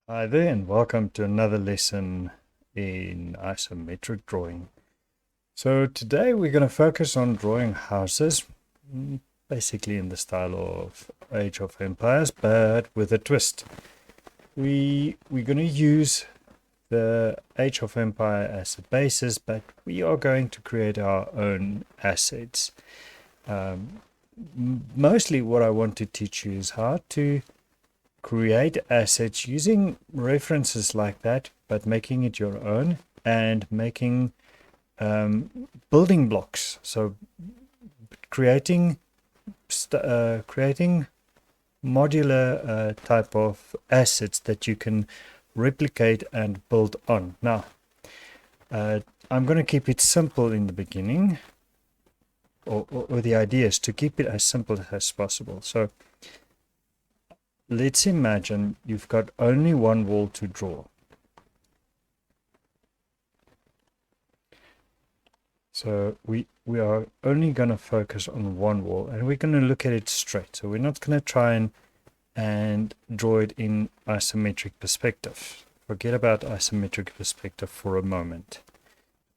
Hi there, and welcome to another lesson in isometric drawing. So today we're going to focus on drawing houses, basically in the style of Age of Empires, but with a twist. We're going to use the Age of Empire as a basis, but we are going to create our own assets. Mostly what I want to teach you is how to create assets using references like that, but making it your own and making building blocks. So creating creating modular type of assets that you can replicate and build on. Now, I'm going to keep it simple in the beginning, or the idea is to keep it as simple as possible. So let's imagine you've got only one wall to draw. So we are only going to focus on one wall, and we're going to look at it straight. So we're not going to try and draw it in isometric perspective. Forget about isometric perspective for a moment.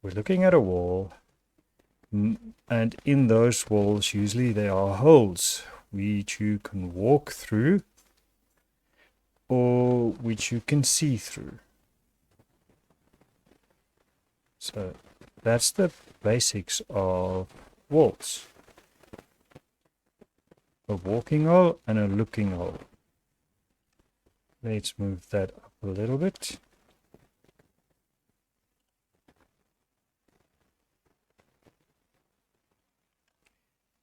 We're looking at a wall, and in those walls usually there are holes which you can walk through or which you can see through. So that's the basics of walls. A walking hole and a looking hole. Let's move that up a little bit.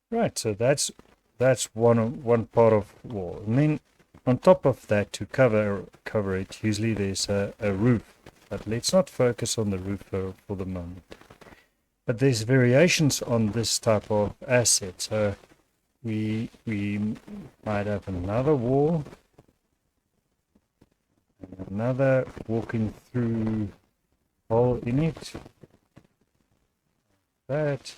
Right, so that's one part of wall. And then on top of that, to cover it, usually there's a roof. But let's not focus on the roof for the moment. But there's variations on this type of asset. So we might have another wall, and another walking through hole in it. That.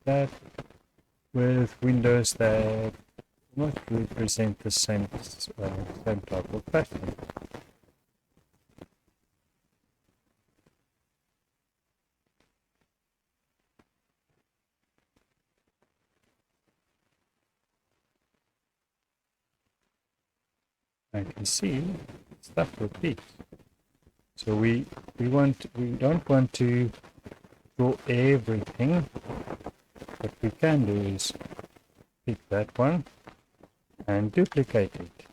That with windows that not represent the same type of pattern. I can see stuff repeats. So we don't want to draw everything. What we can do is pick that one and duplicate it.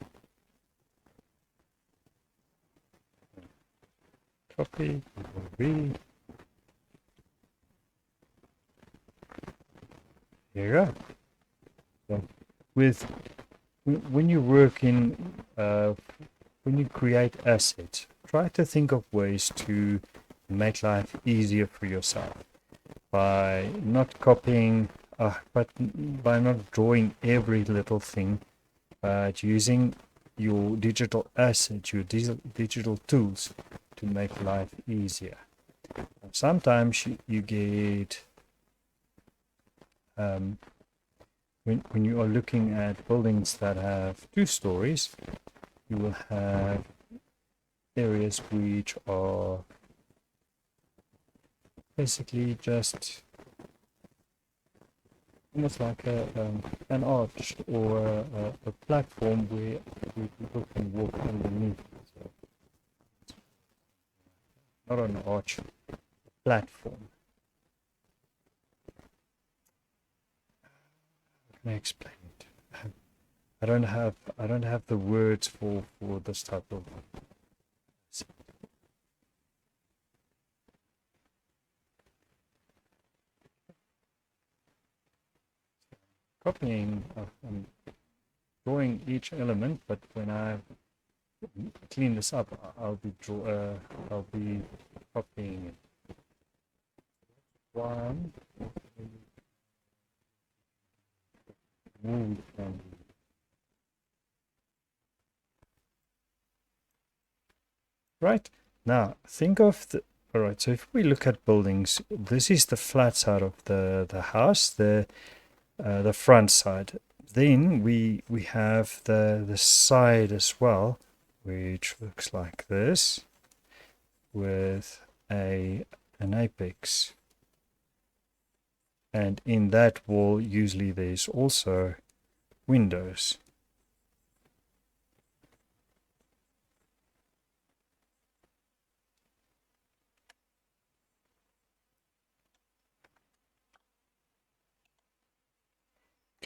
Copy, read. There you go. So when you work in, when you create assets, try to think of ways to make life easier for yourself by not copying, but by not drawing every little thing, but using your digital assets, your digital tools to make life easier. Sometimes you get when you are looking at buildings that have 2 stories, you will have areas which are basically just almost like an arch or a platform where people can walk underneath. So not an arch, a platform. How can I explain it? I don't have the words for this type of copying. I'm drawing each element, but when I clean this up, I'll be copying it. One. Right, now think of the, all right, so if we look at buildings, this is the flat side of the house. The the front side. Then we have the side as well, which looks like this, with an apex. And in that wall, usually there's also windows.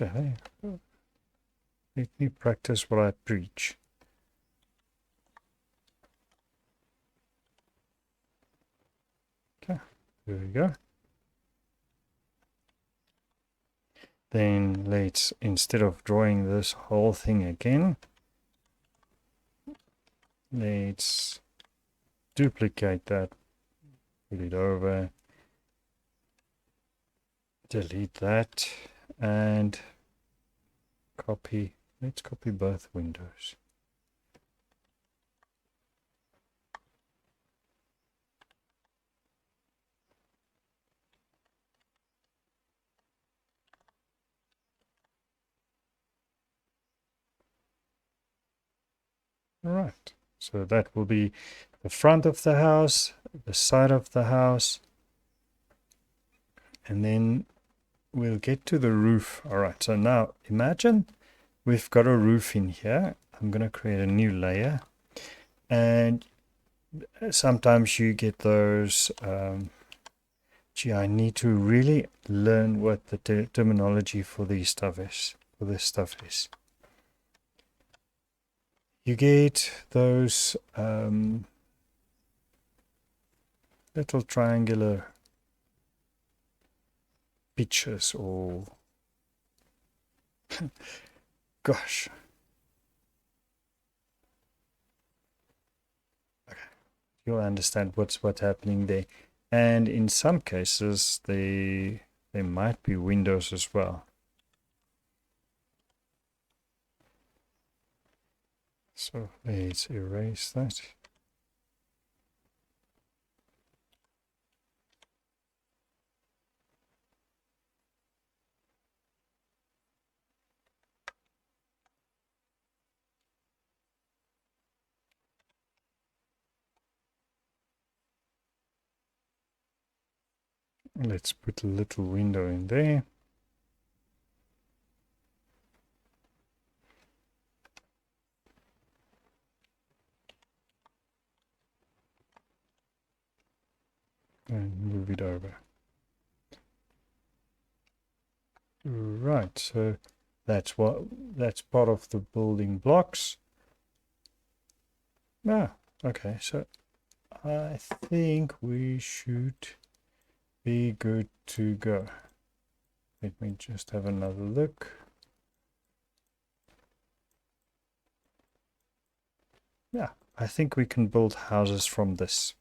Okay, let me practice what I preach. Okay, there we go. Then let's, instead of drawing this whole thing again, let's duplicate that, put it over, delete that, and copy. Let's copy both windows. All right, so that will be the front of the house, the side of the house, and then we'll get to the roof. All right, so now imagine we've got a roof in here. I'm going to create a new layer, and sometimes you get those gee, I need to really learn what the terminology for this stuff is. You get those little triangular pictures, or gosh. Okay. You'll understand what's happening there. And in some cases there might be windows as well. So let's erase that. Let's put a little window in there. And move it over. Right, so that's part of the building blocks. Ah, okay, so I think we should be good to go. Let me just have another look. Yeah, I think we can build houses from this.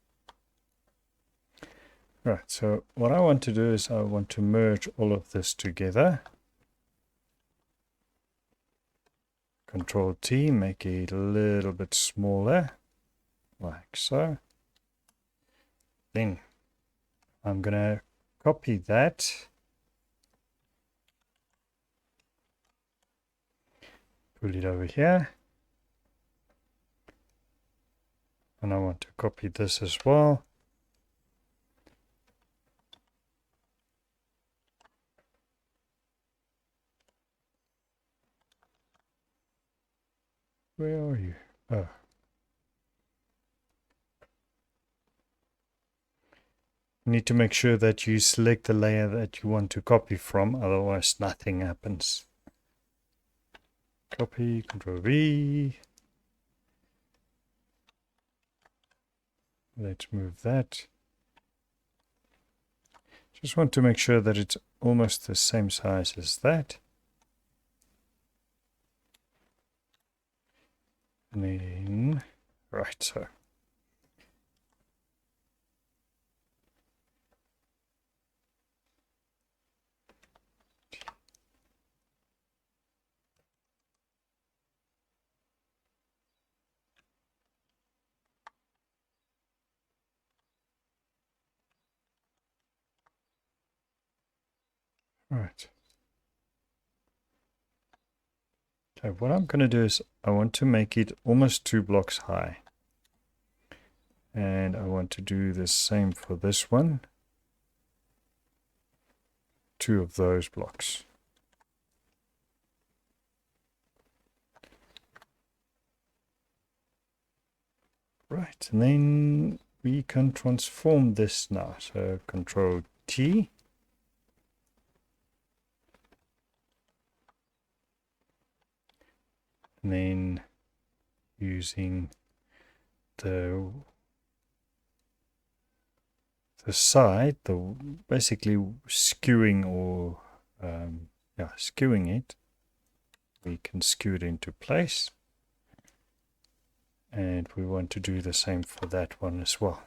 Right, so what I want to do is I want to merge all of this together. Control T, make it a little bit smaller, like so. Then I'm gonna copy that, put it over here, and I want to copy this as well. Where are you? Oh. You need to make sure that you select the layer that you want to copy from, otherwise nothing happens. Copy, Control V. Let's move that. Just want to make sure that it's almost the same size as that. And then, right, so. Right. Okay, what I'm going to do is I want to make it almost 2 blocks high. And I want to do the same for this one. 2 of those blocks. Right, and then we can transform this now. So Control T. And then using the side, basically skewing or skewing it, we can skew it into place. And we want to do the same for that one as well.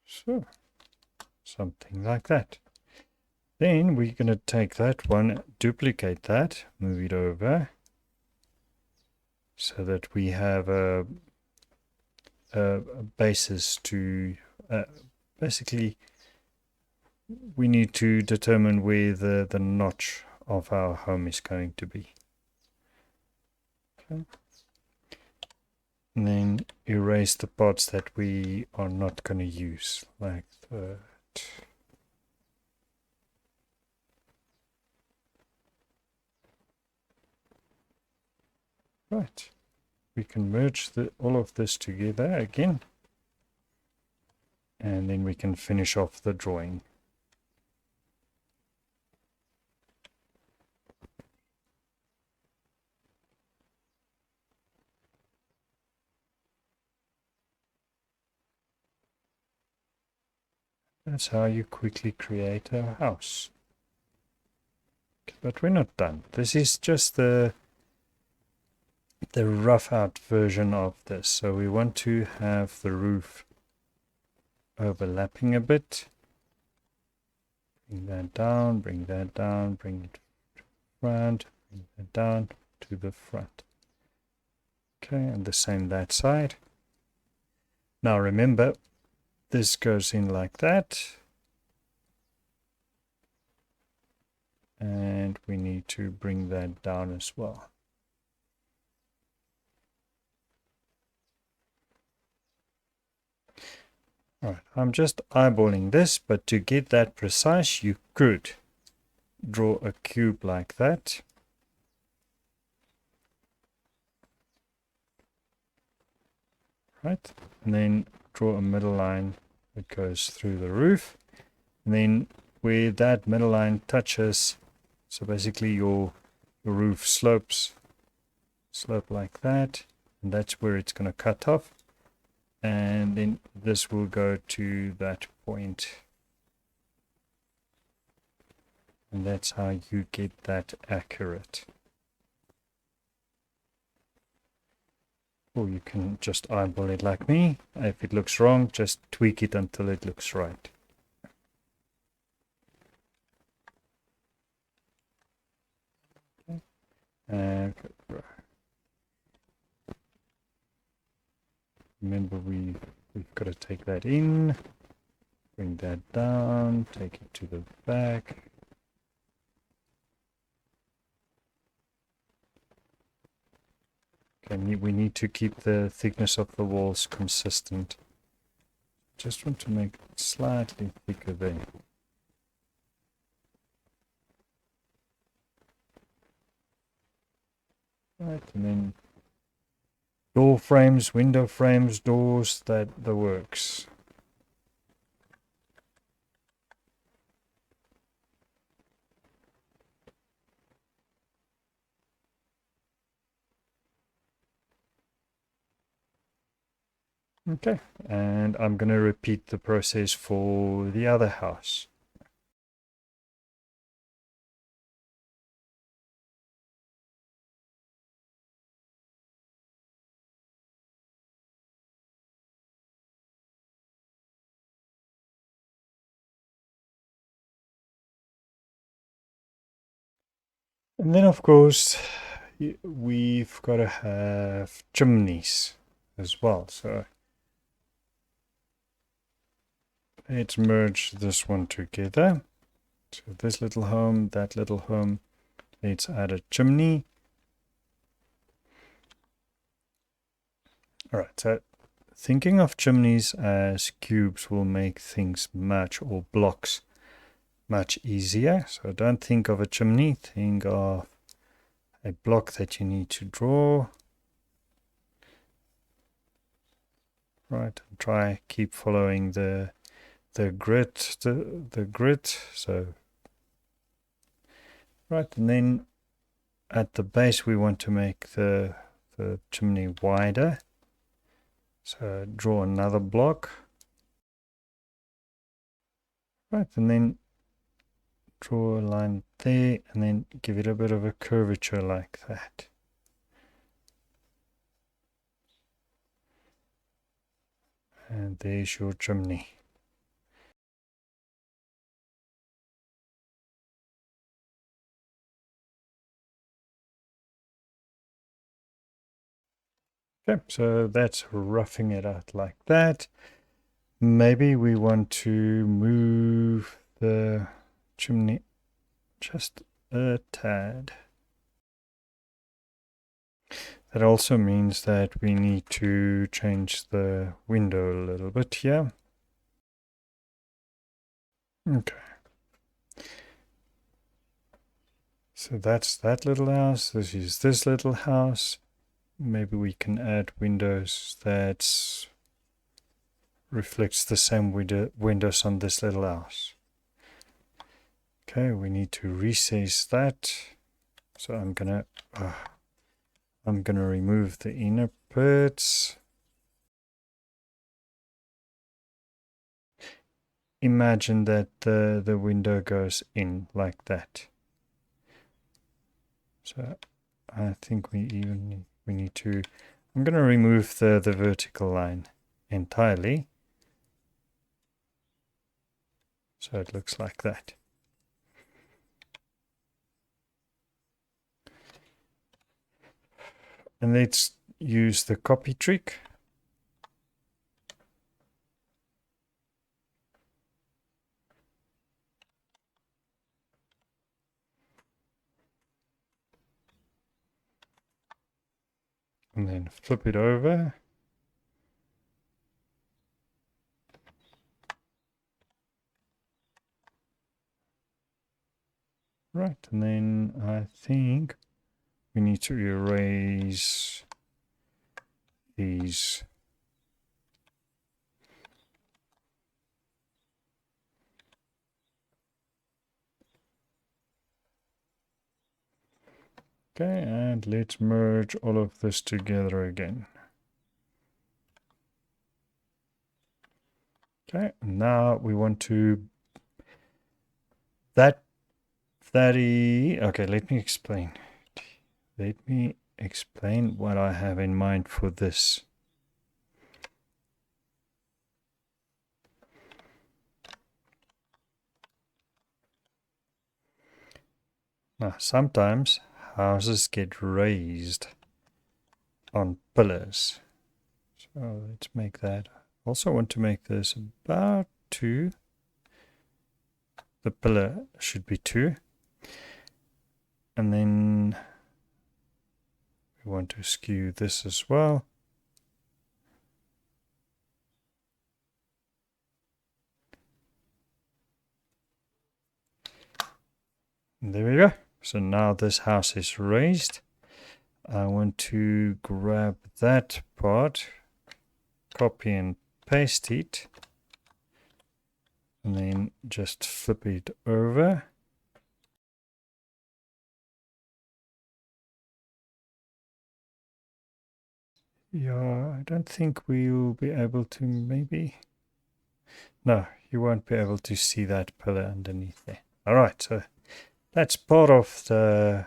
So, something like that. Then we're going to take that one, duplicate that, move it over, so that we have a basis to, basically, we need to determine where the notch of our home is going to be. Okay. And then erase the parts that we are not going to use, like that. Right. We can merge all of this together again. And then we can finish off the drawing. That's how you quickly create a house. But we're not done. This is just the rough out version of this. So we want to have the roof overlapping a bit. Bring that down, bring that down, bring it to the front, bring that down to the front. Okay, and the same that side. Now remember, this goes in like that. And we need to bring that down as well. Alright, I'm just eyeballing this, but to get that precise, you could draw a cube like that. Right, and then draw a middle line that goes through the roof. And then where that middle line touches, so basically your roof slope like that, and that's where it's going to cut off. And then this will go to that point. And that's how you get that accurate. Or you can just eyeball it like me. If it looks wrong, just tweak it until it looks right. Okay. Remember, we've got to take that in, bring that down, take it to the back. Okay, we need to keep the thickness of the walls consistent. Just want to make it slightly thicker there. Right, and then door frames, window frames, doors, the works. Okay, and I'm going to repeat the process for the other house. And then, of course, we've got to have chimneys as well. So let's merge this one together. So this little home, that little home. Let's add a chimney. All right, so thinking of chimneys as cubes will make things or blocks much easier. So don't think of a chimney, think of a block that you need to draw. Right, and try keep following the grid, the grid. So right, and then at the base we want to make the chimney wider. So draw another block. Right, and then draw a line there and then give it a bit of a curvature like that. And there's your chimney. Okay, so that's roughing it out like that. Maybe we want to move the chimney just a tad. That also means that we need to change the window a little bit here. Okay. So that's that little house. This is this little house. Maybe we can add windows that reflects the same windows on this little house. Okay, we need to resize that. So I'm gonna remove the inner bits. Imagine that the window goes in like that. So I think we need to, I'm going to remove the vertical line entirely. So it looks like that. And let's use the copy trick. And then flip it over. Right, and then I think we need to erase these. Okay, and let's merge all of this together again. Okay, now we want to okay, let me explain. Let me explain what I have in mind for this. Now, sometimes houses get raised on pillars. So let's make that. Also want to make this about 2. The pillar should be 2. And then we want to skew this as well. And there we go. So now this house is raised. I want to grab that part, copy and paste it, and then just flip it over. Yeah, I don't think we'll be able to, maybe. No, you won't be able to see that pillar underneath there. All right, so that's part of the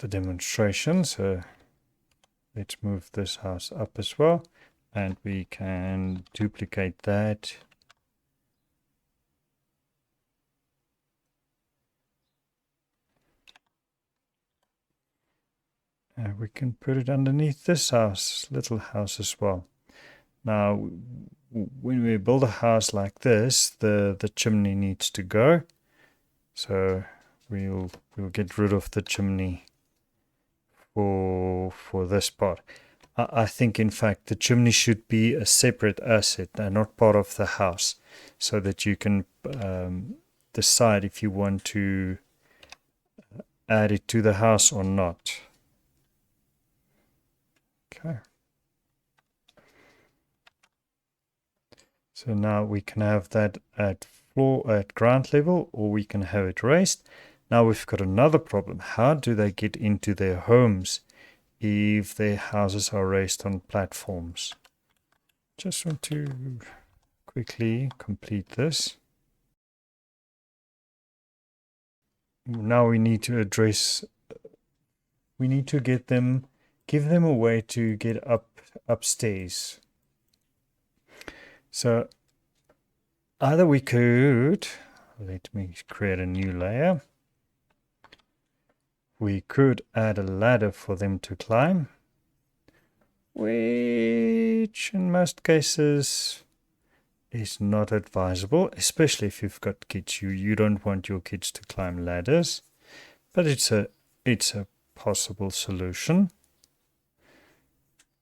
demonstration. So let's move this house up as well, and we can duplicate that. We can put it underneath this house, little house as well. Now, when we build a house like this, the chimney needs to go. So we'll get rid of the chimney for this part. I think, in fact, the chimney should be a separate asset and not part of the house, so that you can decide if you want to add it to the house or not. Okay. So now we can have that at ground level, or we can have it raised. Now we've got another problem. How do they get into their homes if their houses are raised on platforms? Just want to quickly complete this. Now we need to give them a way to get upstairs. So either we could, let me create a new layer. We could add a ladder for them to climb, which in most cases is not advisable, especially if you've got kids. You don't want your kids to climb ladders, but it's a possible solution.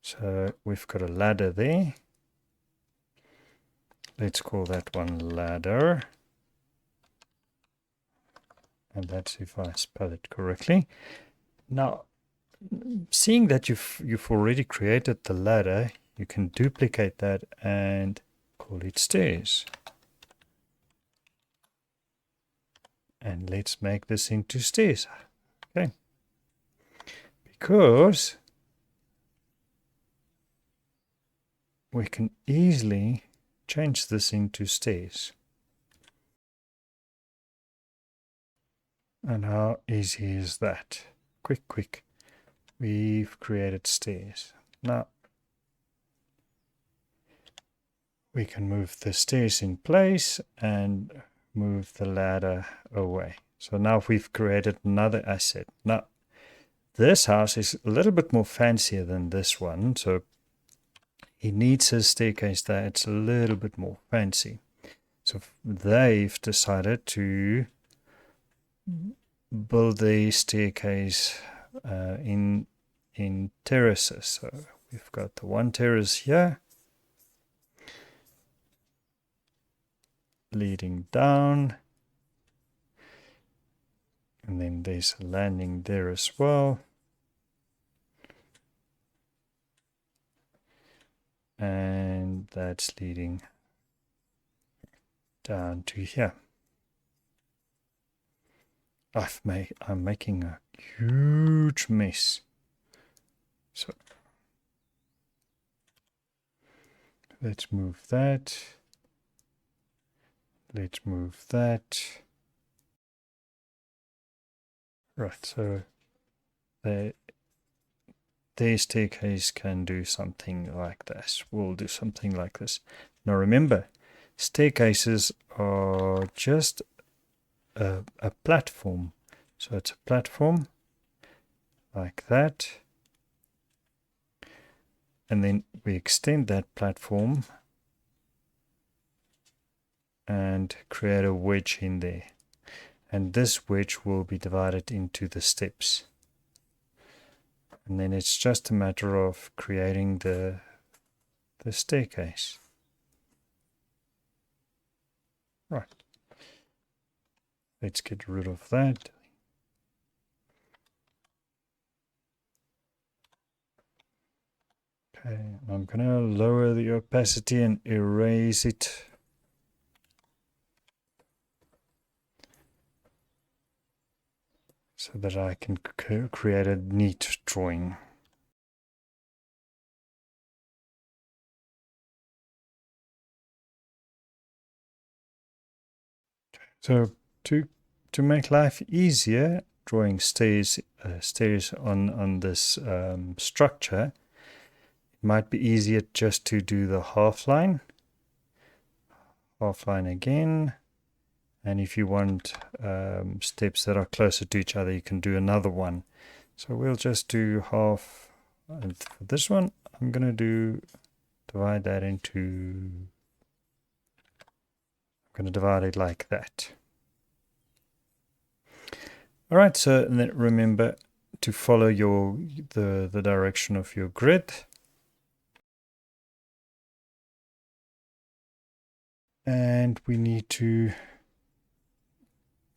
So we've got a ladder there. Let's call that one ladder. And that's if I spell it correctly. Now, seeing that you've already created the ladder, you can duplicate that and call it stairs. And let's make this into stairs. Okay. Because we can easily change this into stairs. And how easy is that? Quick. We've created stairs. Now we can move the stairs in place and move the ladder away. So now we've created another asset. Now this house is a little bit more fancier than this one, so it needs a staircase that's a little bit more fancy. So they've decided to build the staircase in terraces. So we've got the one terrace here leading down, and then there's a landing there as well, and that's leading down to here. I'm making a huge mess. So let's move that. Let's move that. Right, so their staircase can do something like this. We'll do something like this. Now remember, staircases are just a platform. So it's a platform like that. And then we extend that platform and create a wedge in there. And this wedge will be divided into the steps. And then it's just a matter of creating the staircase. Right. Let's get rid of that. Okay, I'm going to lower the opacity and erase it. So that I can create a neat drawing. So to make life easier, drawing stairs on this structure, it might be easier just to do the half line again. And if you want steps that are closer to each other, you can do another one. So we'll just do half. And for this one, I'm going to do divide that into, I'm going to divide it like that. All right, so then remember to follow the direction of your grid. And we need to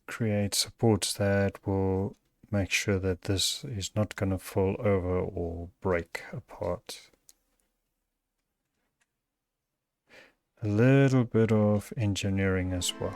create supports that will make sure that this is not going to fall over or break apart. A little bit of engineering as well.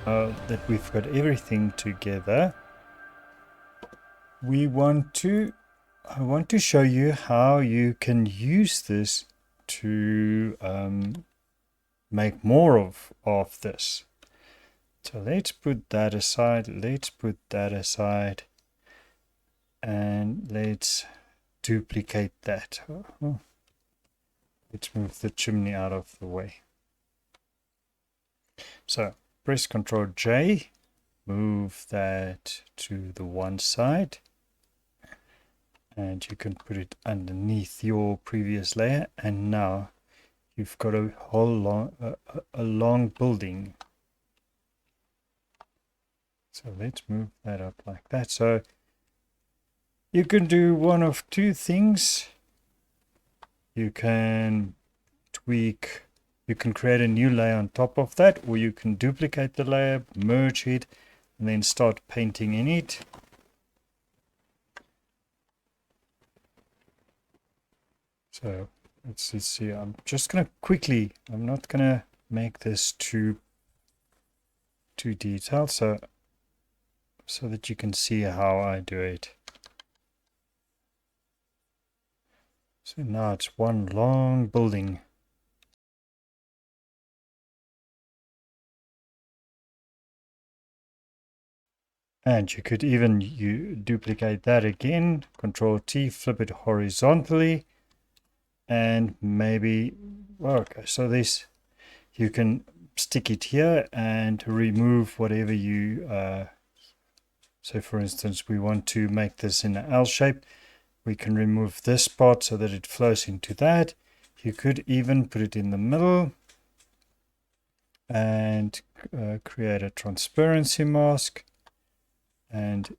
that we've got everything together, I want to show you how you can use this to make more of this. So let's put that aside, and let's duplicate that. Oh, let's move the chimney out of the way. So press Ctrl J, move that to the one side, and you can put it underneath your previous layer, and now you've got a whole long building. So let's move that up like that. So you can do one of two things. You can tweak, you can create a new layer on top of that, or you can duplicate the layer, merge it, and then start painting in it. So let's see. I'm just gonna quickly, I'm not gonna make this too detailed, so that you can see how I do it. So now it's one long building. And you could even duplicate that again, Control T, flip it horizontally, and maybe, okay, so this, you can stick it here and remove whatever you, so for instance, we want to make this in an L shape. We can remove this part so that it flows into that. You could even put it in the middle and create a transparency mask and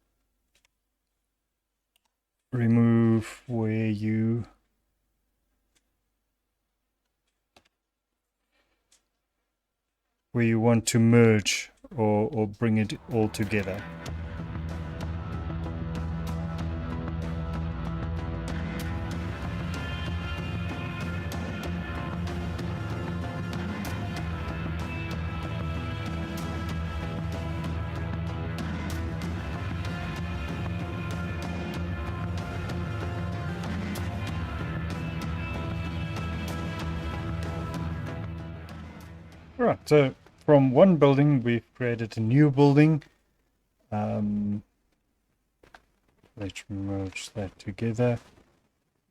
remove where you want to merge or bring it all together. Right, so from one building we've created a new building. Let's merge that together.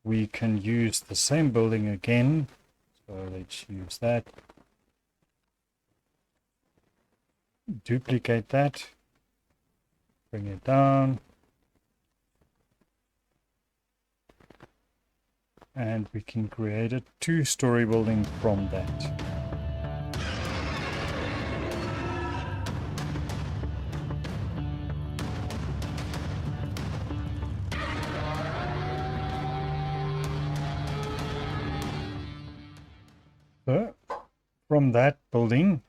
We can use the same building again, so let's use that. Duplicate that, bring it down, and we can create a two-story building from that. So from that building,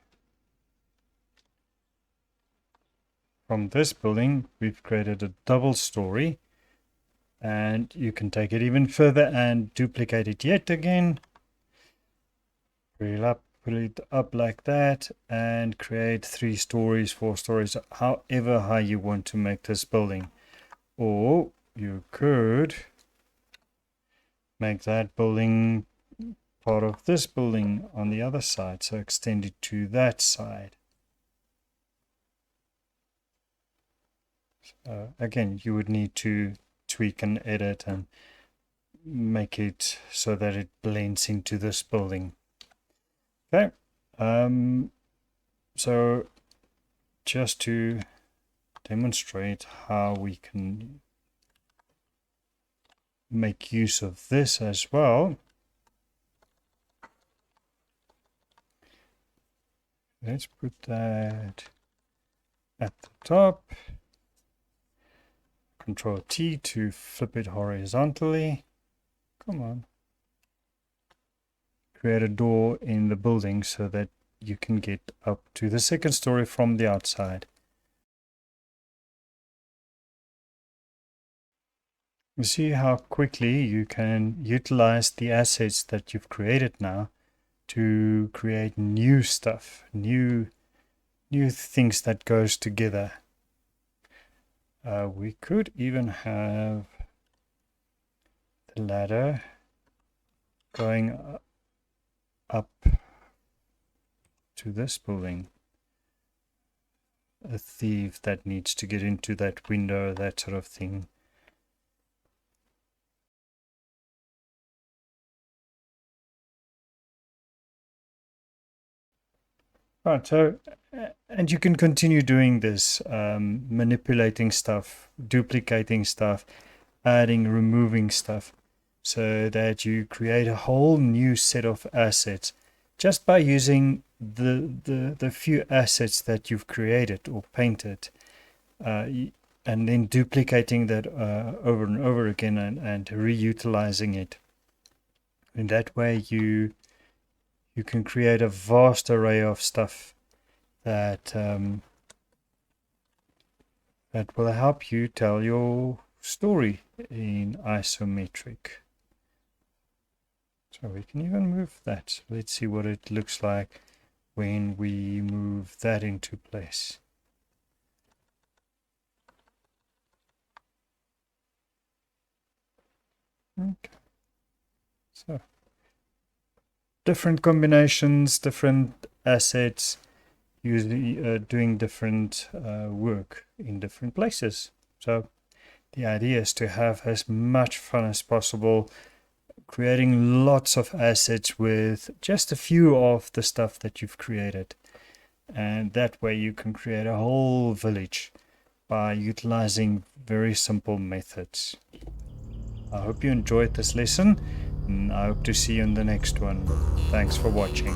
from this building, we've created a double story, and you can take it even further and duplicate it yet again. Put it up like that and create 3 stories, 4 stories, however high you want to make this building. Or you could make that building part of this building on the other side, so extend it to that side. Again, you would need to tweak and edit and make it so that it blends into this building. Okay, so just to demonstrate how we can make use of this as well, let's put that at the top. Control T to flip it horizontally. Come on. Create a door in the building so that you can get up to the second story from the outside. You see how quickly you can utilize the assets that you've created now to create new stuff, new new things that goes together. We could even have the ladder going up to this building. A thief that needs to get into that window, that sort of thing. Right, so, and you can continue doing this, manipulating stuff, duplicating stuff, adding, removing stuff, so that you create a whole new set of assets just by using the few assets that you've created or painted, and then duplicating that over and over again and reutilizing it. In that way, you can create a vast array of stuff that that will help you tell your story in isometric. So we can even move that. Let's see what it looks like when we move that into place. Okay. So different combinations, different assets, usually doing different work in different places. So the idea is to have as much fun as possible, creating lots of assets with just a few of the stuff that you've created. And that way you can create a whole village by utilizing very simple methods. I hope you enjoyed this lesson, and I hope to see you in the next one. Thanks for watching.